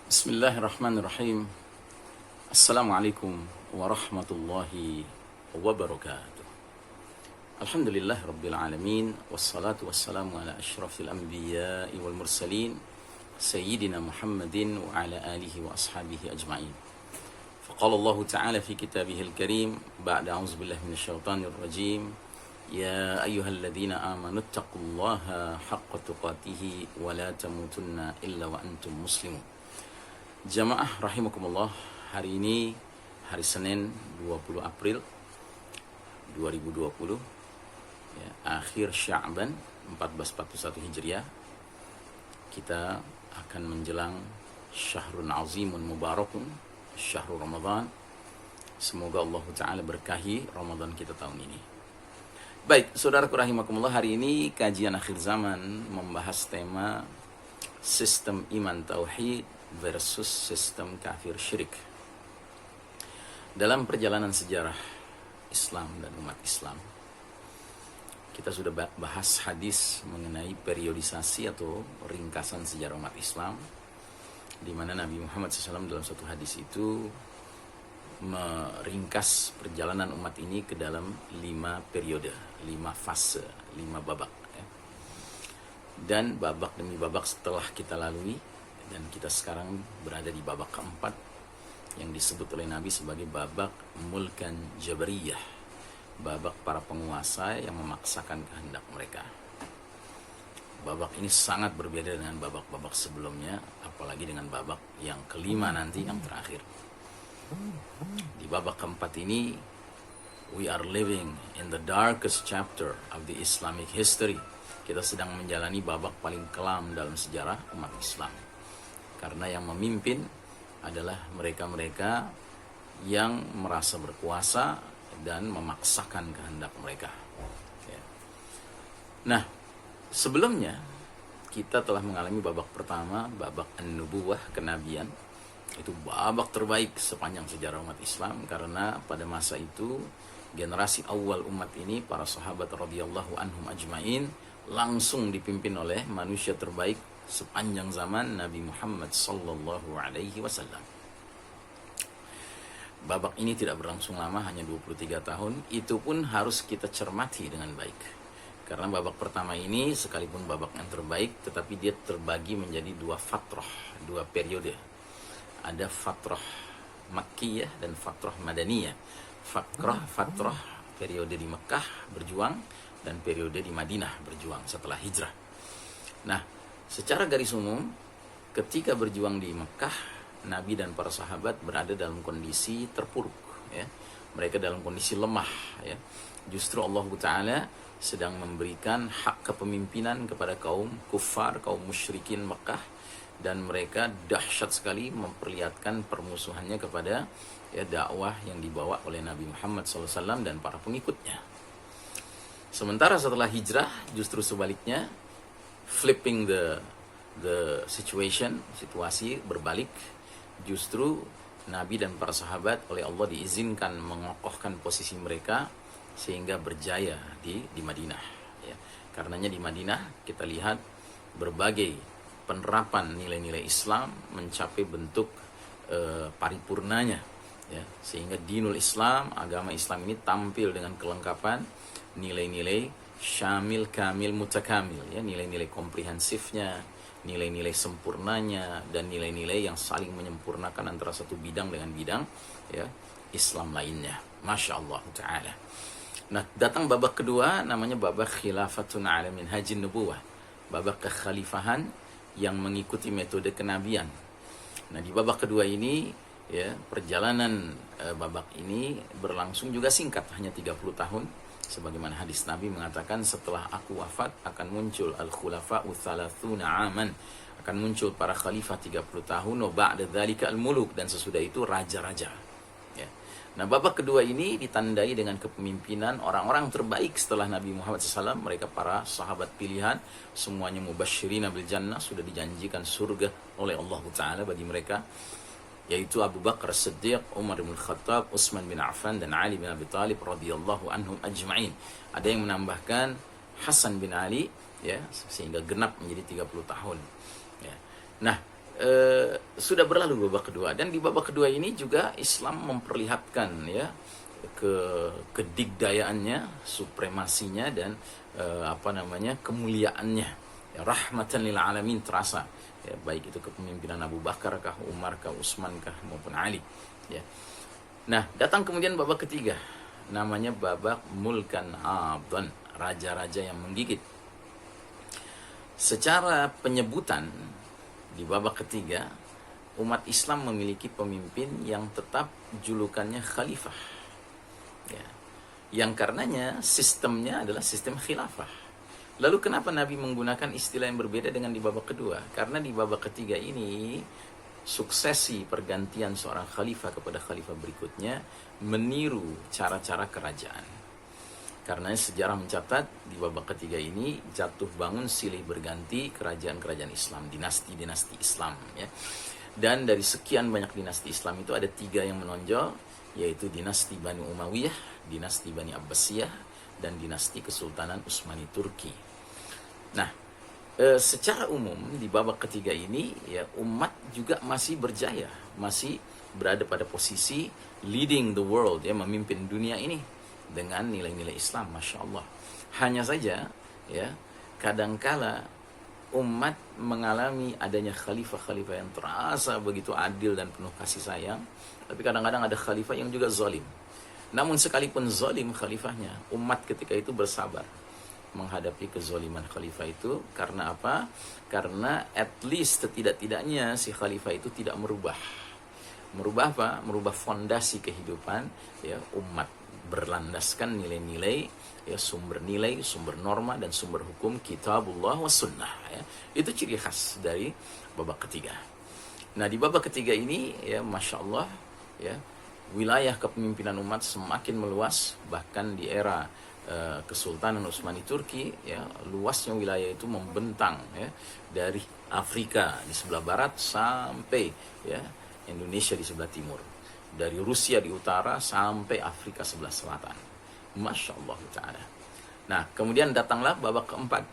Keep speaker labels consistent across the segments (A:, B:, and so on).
A: Bismillahirrahmanirrahim. Assalamualaikum warahmatullahi wabarakatuh. Alhamdulillah rabbil alamin, wassalatu wassalamu ala asyrafil anbiya'i wal mursalin sayyidina Muhammadin wa ala alihi wa ashabihi ajma'in. Faqala Allah ta'ala fi kitabihil karim ba'da a'udzu billahi minasyaitonir rajim. Ya ayyuhalladzina amanu taqullaha haqqa tuqatih wa la tamutunna illa wa antum muslimun. Jamaah rahimakumullah, hari ini hari Senin 20 April 2020 ya, akhir Sya'ban 1441 Hijriah. Kita akan menjelang Syahrun Azimun Mubarakun, Syahrul Ramadan. Semoga Allah Ta'ala berkahi Ramadan kita tahun ini. Baik, saudaraku rahimakumullah, hari ini kajian akhir zaman membahas tema sistem iman tauhid versus sistem kafir syirik. Dalam perjalanan sejarah Islam dan umat Islam, kita sudah bahas hadis mengenai periodisasi atau ringkasan sejarah umat Islam, di mana Nabi Muhammad SAW dalam satu hadis itu meringkas perjalanan umat ini ke dalam 5 periode, 5 fase, 5 babak ya. Dan babak demi babak setelah kita lalui, dan kita sekarang berada di babak keempat yang disebut oleh Nabi sebagai babak mulkan jabariyah, babak para penguasa yang memaksakan kehendak mereka. Babak ini sangat berbeda dengan babak-babak sebelumnya, apalagi dengan babak yang kelima nanti, yang terakhir. Di babak keempat ini, we are living in the darkest chapter of the Islamic history. Kita sedang menjalani babak paling kelam dalam sejarah umat Islam. Karena yang memimpin adalah mereka-mereka yang merasa berkuasa dan memaksakan kehendak mereka. Ya. Nah, sebelumnya kita telah mengalami babak pertama, babak an-nubuwah, kenabian. Itu babak terbaik sepanjang sejarah umat Islam, karena pada masa itu generasi awal umat ini, para sahabat radhiyallahu anhum ajmain, langsung dipimpin oleh manusia terbaik sepanjang zaman, Nabi Muhammad sallallahu alaihi wasallam. Babak ini tidak berlangsung lama, hanya 23 tahun. Itu pun harus kita cermati dengan baik. Karena babak pertama ini sekalipun babak yang terbaik, tetapi dia terbagi menjadi 2 fatrah, 2 periode. Ada fatrah Makkiyah dan fatrah Madaniyah. Fatrah periode di Mekah berjuang, dan periode di Madinah berjuang setelah hijrah. Nah, secara garis umum, ketika berjuang di Mekah, Nabi dan para sahabat berada dalam kondisi terpuruk ya. Mereka dalam kondisi lemah ya. Justru Allah Ta'ala sedang memberikan hak kepemimpinan kepada kaum kufar, kaum musyrikin Mekah, dan mereka dahsyat sekali memperlihatkan permusuhannya kepada ya dakwah yang dibawa oleh Nabi Muhammad SAW dan para pengikutnya. Sementara setelah hijrah, justru sebaliknya, flipping the situation, situasi berbalik. Justru Nabi dan para sahabat oleh Allah diizinkan mengokohkan posisi mereka sehingga berjaya di Madinah ya. Karenanya di Madinah kita lihat berbagai penerapan nilai-nilai Islam mencapai bentuk paripurnanya ya, sehingga dinul Islam, agama Islam ini tampil dengan kelengkapan nilai-nilai syamil, kamil, mutakamil ya, nilai-nilai komprehensifnya, nilai-nilai sempurnanya, dan nilai-nilai yang saling menyempurnakan antara satu bidang dengan bidang ya Islam lainnya. Masya Allah Ta'ala. Nah, datang babak kedua, namanya babak khilafatun ala minhajin nubuwah, babak kekhalifahan yang mengikuti metode kenabian. Nah, di babak kedua ini ya, perjalanan babak ini berlangsung juga singkat, hanya 30 tahun. Sebagaimana hadis Nabi mengatakan, setelah aku wafat akan muncul al-khulafa'u thalathuna aman, akan muncul para khalifah 30 tahun, wa ba'da dzalika al-muluk, dan sesudah itu raja-raja ya. Nah, babak kedua ini ditandai dengan kepemimpinan orang-orang terbaik setelah Nabi Muhammad SAW. Mereka para sahabat pilihan, semuanya mubasyirina bil jannah, sudah dijanjikan surga oleh Allah Ta'ala bagi mereka, yaitu Abu Bakar Siddiq, Umar bin Khattab, Utsman bin Affan, dan Ali bin Abi Thalib radhiyallahu anhum ajma'in. Ada yang menambahkan Hasan bin Ali ya, sehingga genap menjadi 30 tahun ya. Nah, sudah berlalu babak kedua, dan di babak kedua ini juga Islam memperlihatkan ya kedigdayaannya, supremasinya, dan kemuliaannya, ya, rahmatan lil alamin terasa, ya, baik itu kepemimpinan Abu Bakar kah, Umar kah, Utsman kah, maupun Ali, ya. Nah, datang kemudian babak ketiga, namanya babak mulkan abdan, raja-raja yang menggigit. Secara penyebutan di babak ketiga, umat Islam memiliki pemimpin yang tetap julukannya khalifah, ya, yang karenanya sistemnya adalah sistem khilafah. Lalu kenapa Nabi menggunakan istilah yang berbeda dengan di babak kedua? Karena di babak ketiga ini suksesi pergantian seorang khalifah kepada khalifah berikutnya meniru cara-cara kerajaan. Karena sejarah mencatat di babak ketiga ini jatuh bangun silih berganti kerajaan-kerajaan Islam, dinasti-dinasti Islam, ya. Dan dari sekian banyak dinasti Islam itu ada 3 yang menonjol, yaitu dinasti Bani Umayyah, dinasti Bani Abbasiyah, dan dinasti Kesultanan Utsmani Turki. Nah, secara umum di babak ketiga ini ya umat juga masih berjaya, masih berada pada posisi leading the world, ya, memimpin dunia ini dengan nilai-nilai Islam, masya Allah. Hanya saja, ya, kadangkala umat mengalami adanya khalifah-khalifah yang terasa begitu adil dan penuh kasih sayang, tapi kadang-kadang ada khalifah yang juga zalim. Namun sekalipun zalim khalifahnya, umat ketika itu bersabar menghadapi kezaliman khalifah itu. Karena apa? Karena at least setidak-tidaknya si khalifah itu tidak merubah apa? Merubah fondasi kehidupan, ya, umat, berlandaskan nilai-nilai, ya, sumber nilai, sumber norma, dan sumber hukum kitabullah wa sunnah, ya. Itu ciri khas dari babak ketiga. Nah, di babak ketiga ini, ya, masya Allah, ya, wilayah kepemimpinan umat semakin meluas. Bahkan di era Kesultanan Utsmani Turki, ya, luasnya wilayah itu membentang, ya, dari Afrika di sebelah barat sampai, ya, Indonesia di sebelah timur, dari Rusia di utara sampai Afrika sebelah selatan. Masya Allah ta'ala. Nah, kemudian datanglah babak keempat.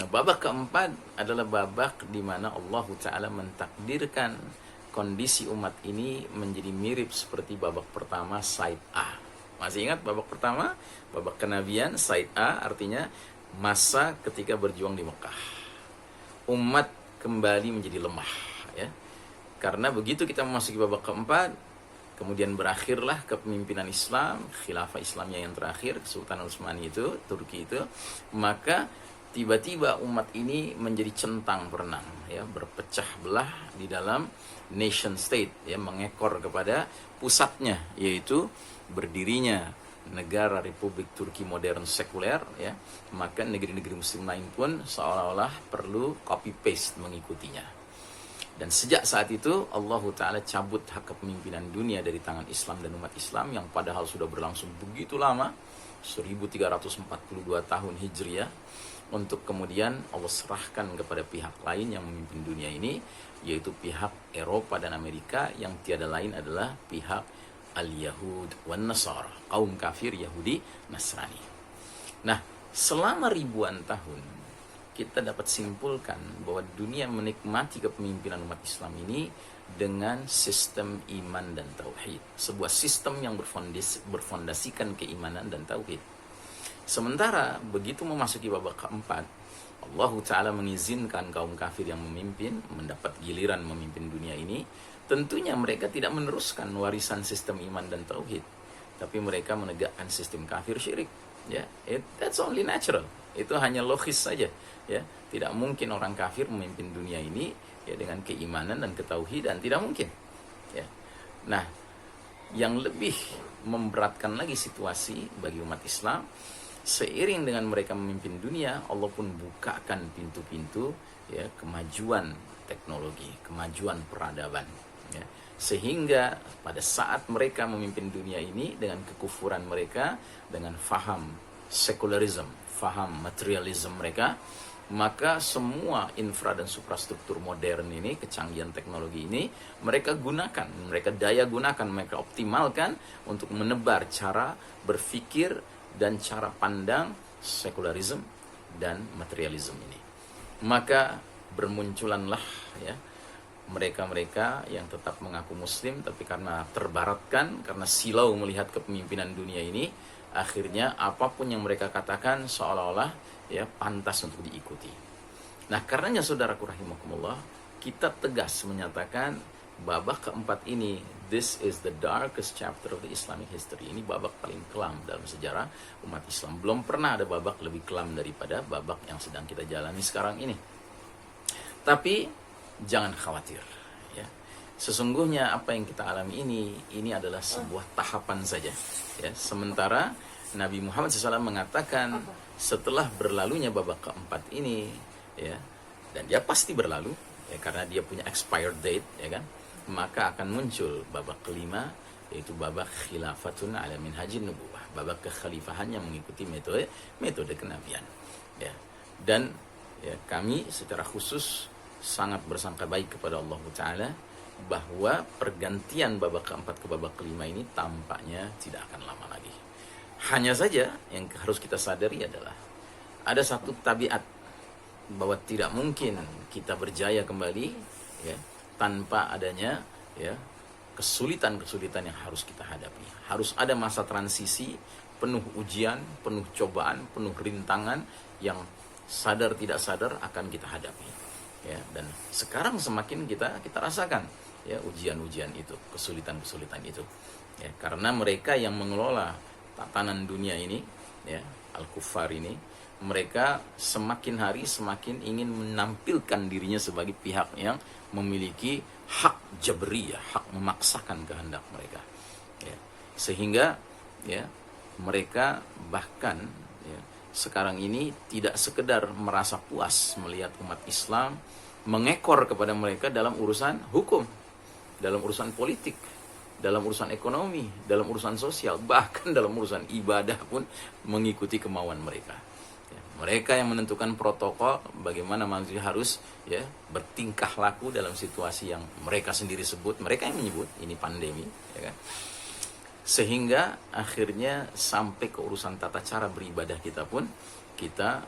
A: Nah, babak keempat adalah babak di mana Allah ta'ala mentakdirkan kondisi umat ini menjadi mirip seperti babak pertama Said A. Masih ingat babak pertama? Babak kenabian Said A, artinya masa ketika berjuang di Mekah. Umat kembali menjadi lemah, ya. Karena begitu kita memasuki babak keempat, kemudian berakhirlah kepemimpinan Islam, khilafah Islamnya yang terakhir, Kesultanan Utsmani itu, Turki itu, maka tiba-tiba umat ini menjadi centang perenang, ya, berpecah belah di dalam nation state, ya, mengekor kepada pusatnya, yaitu berdirinya negara Republik Turki modern sekuler, ya. Maka negeri-negeri muslim lain pun seolah-olah perlu copy paste mengikutinya. Dan sejak saat itu Allah Ta'ala cabut hak kepemimpinan dunia dari tangan Islam dan umat Islam yang padahal sudah berlangsung begitu lama, 1342 tahun Hijriah, untuk kemudian Allah serahkan kepada pihak lain yang memimpin dunia ini, yaitu pihak Eropa dan Amerika, yang tiada lain adalah pihak Al-Yahud wan Nasara, kaum kafir Yahudi Nasrani. Nah, selama ribuan tahun kita dapat simpulkan bahwa dunia menikmati kepemimpinan umat Islam ini dengan sistem iman dan tauhid. Sebuah sistem yang berfondasikan keimanan dan tauhid. Sementara begitu memasuki babak keempat, Allah Ta'ala mengizinkan kaum kafir yang memimpin mendapat giliran memimpin dunia ini. Tentunya mereka tidak meneruskan warisan sistem iman dan tauhid, tapi mereka menegakkan sistem kafir syirik. Ya, that's only natural. Itu hanya logis saja, ya. Tidak mungkin orang kafir memimpin dunia ini, ya, dengan keimanan dan ketauhidan, tidak mungkin, ya. Nah, yang lebih memberatkan lagi situasi bagi umat Islam, seiring dengan mereka memimpin dunia, Allah pun bukakan pintu-pintu, ya, kemajuan teknologi, kemajuan peradaban, ya. Sehingga pada saat mereka memimpin dunia ini dengan kekufuran mereka, dengan faham sekularisme, faham materialisme mereka, maka semua infra dan suprastruktur modern ini, kecanggihan teknologi ini, mereka gunakan, mereka daya gunakan, mereka optimalkan untuk menebar cara berpikir dan cara pandang sekularisme dan materialisme ini. Maka bermunculanlah, ya, mereka-mereka yang tetap mengaku muslim tapi karena terbaratkan, karena silau melihat kepemimpinan dunia ini, akhirnya apapun yang mereka katakan seolah-olah ya pantas untuk diikuti. Nah, karenanya saudaraku rahimakumullah, kita tegas menyatakan babak keempat ini, this is the darkest chapter of the Islamic history. Ini babak paling kelam dalam sejarah umat Islam. Belum pernah ada babak lebih kelam daripada babak yang sedang kita jalani sekarang ini. Tapi jangan khawatir ya. Sesungguhnya apa yang kita alami ini adalah sebuah tahapan saja ya. Sementara Nabi Muhammad SAW mengatakan setelah berlalunya babak keempat ini ya, dan dia pasti berlalu ya, karena dia punya expired date ya kan, maka akan muncul babak kelima, yaitu babak khilafatun ala minhajin nubuwah, babak kekhalifahan yang mengikuti metode kenabian ya. Dan ya, kami secara khusus sangat bersangka baik kepada Allah Ta'ala bahwa pergantian babak keempat ke babak kelima ini tampaknya tidak akan lama lagi. Hanya saja yang harus kita sadari adalah ada satu tabiat bahwa tidak mungkin kita berjaya kembali ya tanpa adanya ya kesulitan-kesulitan yang harus kita hadapi. Harus ada masa transisi penuh ujian, penuh cobaan, penuh rintangan yang sadar tidak sadar akan kita hadapi. Ya, dan sekarang semakin kita rasakan ya ujian-ujian itu, kesulitan-kesulitan itu. Ya, karena mereka yang mengelola tatanan dunia ini ya, al-kuffar ini, mereka semakin hari semakin ingin menampilkan dirinya sebagai pihak yang memiliki hak jabriyah, hak memaksakan kehendak mereka ya. Sehingga ya mereka bahkan ya, sekarang ini tidak sekedar merasa puas melihat umat Islam mengekor kepada mereka dalam urusan hukum, dalam urusan politik, dalam urusan ekonomi, dalam urusan sosial, bahkan dalam urusan ibadah pun mengikuti kemauan mereka. Ya, mereka yang menentukan protokol bagaimana manusia harus ya bertingkah laku dalam situasi yang mereka sendiri sebut, mereka yang menyebut ini pandemi, ya kan? Sehingga akhirnya sampai ke urusan tata cara beribadah kita pun kita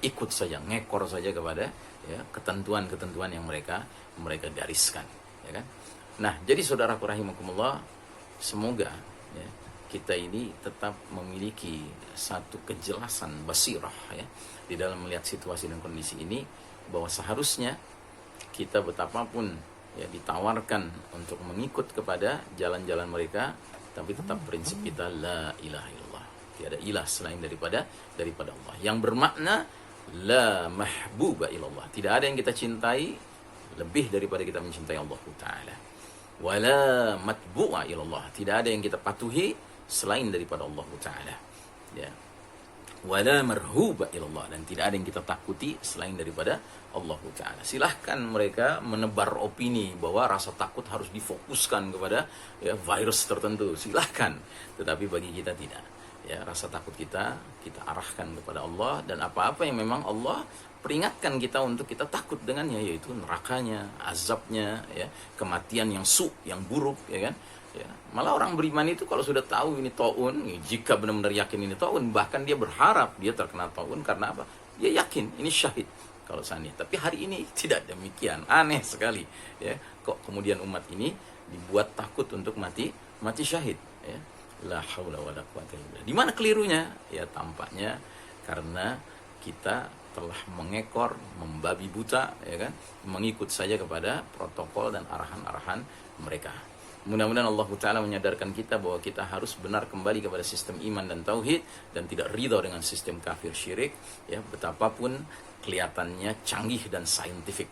A: ikut saja, ngekor saja kepada ya ketentuan-ketentuan yang mereka gariskan, ya kan? Nah, jadi saudaraku rahimakumullah, semoga ya, kita ini tetap memiliki satu kejelasan basirah ya di dalam melihat situasi dan kondisi ini, bahwa seharusnya kita betapapun ya ditawarkan untuk mengikut kepada jalan-jalan mereka, tapi tetap prinsip kita la ilaha illallah, tiada ilah selain daripada Allah, yang bermakna la mahbuba ilallah, tidak ada yang kita cintai lebih daripada kita mencintai Allah Ta'ala. Wala matbu'a ilallah, tidak ada yang kita patuhi selain daripada Allah Ta'ala ya. Wala marhuba ilallah, dan tidak ada yang kita takuti selain daripada Allah Ta'ala. Silahkan mereka menebar opini bahwa rasa takut harus difokuskan kepada ya, virus tertentu, silahkan. Tetapi bagi kita tidak ya, rasa takut kita arahkan kepada Allah, dan apa-apa yang memang Allah peringatkan kita untuk kita takut dengannya, yaitu nerakanya, azabnya ya, kematian yang yang buruk ya kan ya. Malah orang beriman itu kalau sudah tahu ini taun, jika benar-benar yakin ini taun, bahkan dia berharap dia terkena taun, karena apa? Dia yakin ini syahid kalau seandainya. Tapi hari ini tidak demikian, aneh sekali ya, kok kemudian umat ini dibuat takut untuk mati syahid ya. La haula wala quwata illa billah. Di mana kelirunya? Ya tampaknya karena kita telah mengekor, membabi buta ya kan, mengikut saja kepada protokol dan arahan-arahan mereka. Mudah-mudahan Allah Ta'ala menyadarkan kita bahwa kita harus benar kembali kepada sistem iman dan tauhid, dan tidak ridha dengan sistem kafir syirik ya, betapapun kelihatannya canggih dan saintifik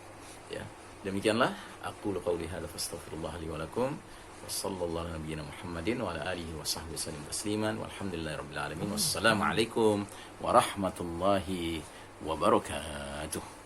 A: ya. Demikianlah aku qauli hadza fastaghfirullah li wa lakum. Wassallallahu ala nabiyyina Muhammadin wa ala alihi wa sahbihi wasallam tasliman walhamdulillahirabbil alamin. Wassalamualaikum warahmatullahi wabarakatuh.